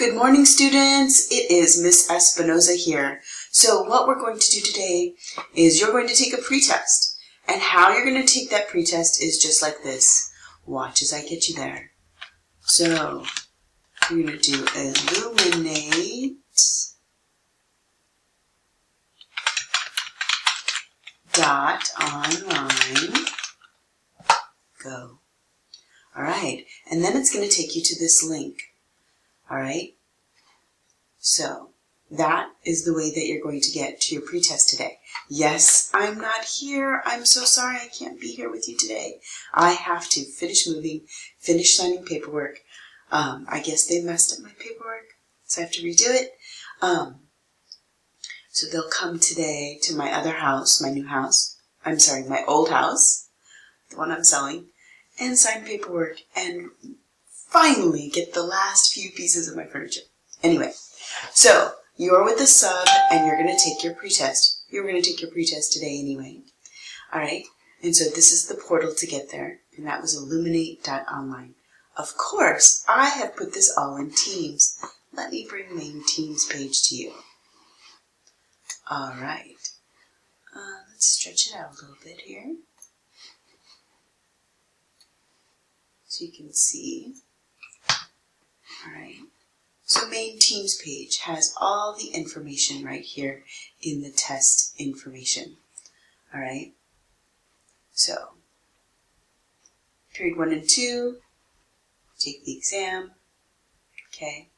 Good morning, students. It is Miss Espinoza here. So what we're going to do today is you're going to take a pretest. And how you're going to take that pretest is just like this. Watch as I get you there. So you're going to do illuminate .online go. All right, and then it's going to take you to this link. All right, so that is the way that you're going to get to your pretest today. Yes, I'm not here. I'm so sorry I can't be here with you today. I have to finish moving, finish signing paperwork. I guess they messed up my paperwork, so I have to redo it. So they'll come today to my other house, my new house. I'm sorry, my old house, the one I'm selling, and sign paperwork and finally get the last few pieces of my furniture. Anyway, so you're with the sub and you're going to take your pretest. You're going to take your pretest today anyway. All right, and so this is the portal to get there, and that was illuminate.online. Of course, I have put this all in Teams. Let me bring main Teams page to you. All right, let's stretch it out a little bit here so you can see. All right, so main Teams page has all the information right here in the test information. All right, so period 1 and 2, take the exam. Okay,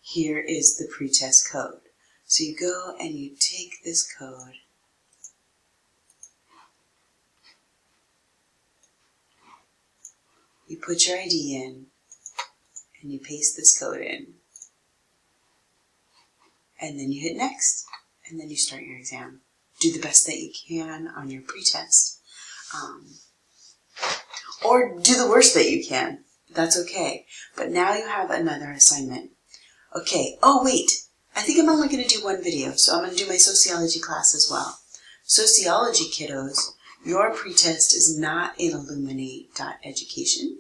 here is the pretest code. So you go and you take this code, you put your ID in, and you paste this code in. And then you hit next, and then you start your exam. Do the best that you can on your pretest. Or do the worst that you can. That's okay. But now you have another assignment. Okay, oh wait, I think I'm only going to do one video, so I'm going to do my sociology class as well. Sociology kiddos, your pretest is not in illuminate.education.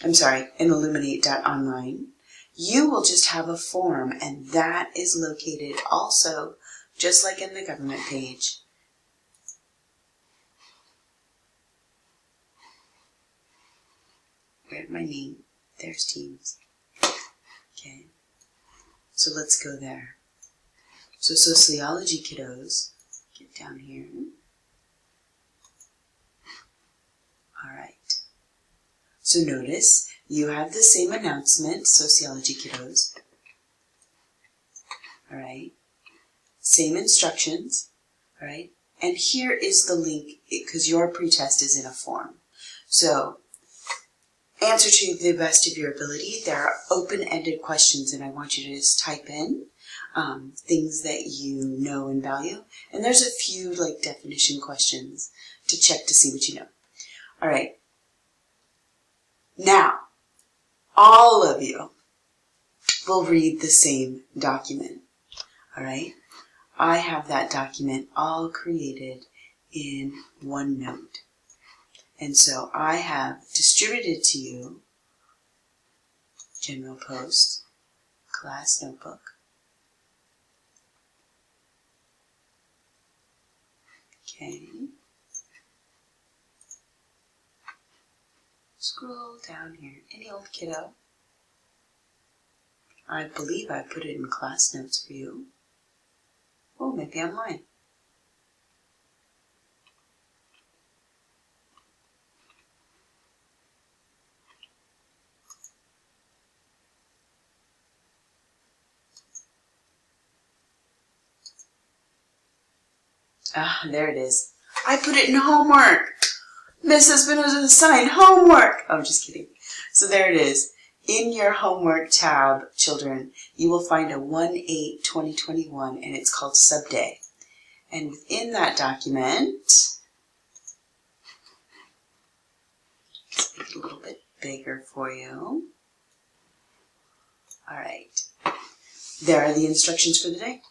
I'm sorry, in illuminate.online. You will just have a form, and that is located also, just like in the government page. Where's my name? There's Teams. Okay, so let's go there. So sociology kiddos, get down here. All right. So notice, you have the same announcement, sociology kiddos. All right. Same instructions. All right. And here is the link, because your pretest is in a form. So, answer to the best of your ability. There are open-ended questions, and I want you to just type in things that you know and value. And there's a few like definition questions to check to see what you know. All right. Now, all of you will read the same document. All right. I have that document all created in OneNote. And so I have distributed to you General Post, Class Notebook, okay, scroll down here, any old kiddo. I believe I put it in class notes for you. Oh, maybe I'm lying. Ah, there it is. I put it in homework. Miss Espinoza assigned homework. Oh, I'm just kidding. So there it is. In your homework tab, children, you will find a 1/8/2021, and it's called Subday. And within that document, let's make it a little bit bigger for you. All right. There are the instructions for the day.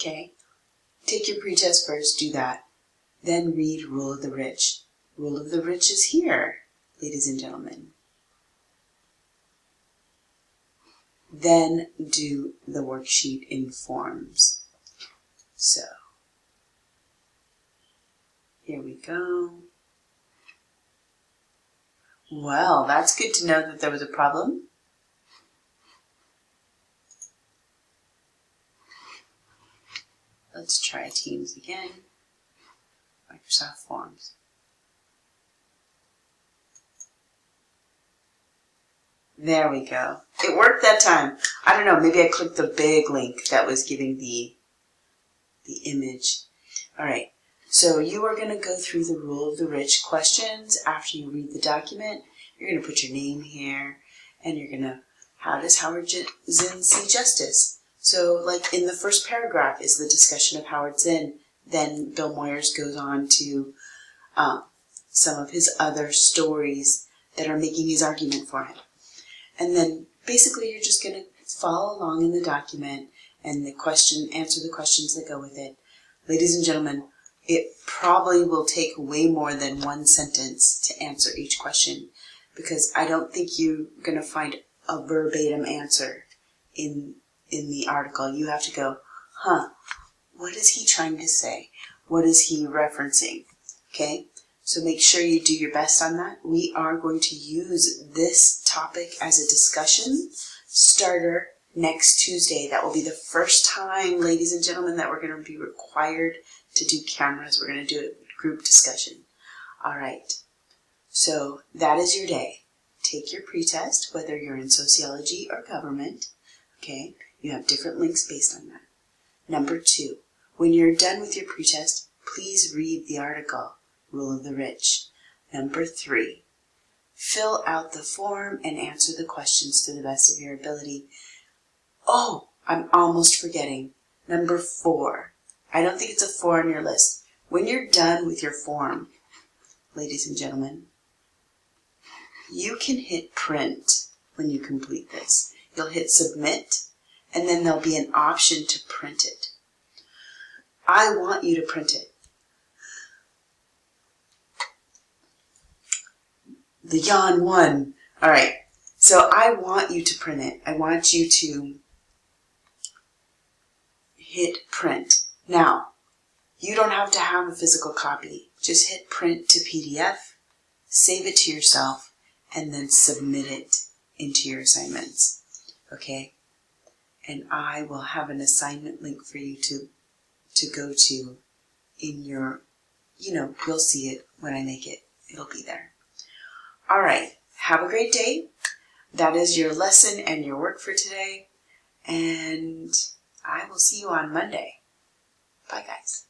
Okay. Take your pretest first, do that. Then read Rule of the Rich. Rule of the Rich is here, ladies and gentlemen. then do the worksheet in forms. So, here we go. Well, that's good to know that there was a problem. Let's try Teams again. Microsoft Forms. There we go. It worked that time. I don't know, maybe I clicked the big link that was giving the image. All right, so you are going to go through the Rule of the Rich questions after you read the document. You're going to put your name here, and you're going to, how does Howard Zinn see justice? So, like in the first paragraph is the discussion of Howard Zinn. Then Bill Moyers goes on to some of his other stories that are making his argument for him. And then basically you're just going to follow along in the document and answer the questions that go with it. Ladies and gentlemen, it probably will take way more than one sentence to answer each question, because I don't think you're going to find a verbatim answer in the article. You have to go, what is he trying to say? What is he referencing? Okay? So make sure you do your best on that. We are going to use this topic as a discussion starter next Tuesday. That will be the first time, ladies and gentlemen, that we're going to be required to do cameras. We're going to do a group discussion. All right. So that is your day. Take your pretest, whether you're in sociology or government. Okay? You have different links based on that. Number 2, when you're done with your pretest, please read the article, Rule of the Rich. Number 3, fill out the form and answer the questions to the best of your ability. Oh, I'm almost forgetting. Number 4, I don't think it's a 4 on your list. When you're done with your form, ladies and gentlemen, you can hit print when you complete this. You'll hit submit, and then there'll be an option to print it. I want you to print it. The yawn won. All right. So I want you to print it. I want you to hit print. Now, you don't have to have a physical copy. Just hit print to PDF, save it to yourself, and then submit it into your assignments. Okay? And I will have an assignment link for you to go to in your, you'll see it when I make it. It'll be there. All right. Have a great day. That is your lesson and your work for today. And I will see you on Monday. Bye, guys.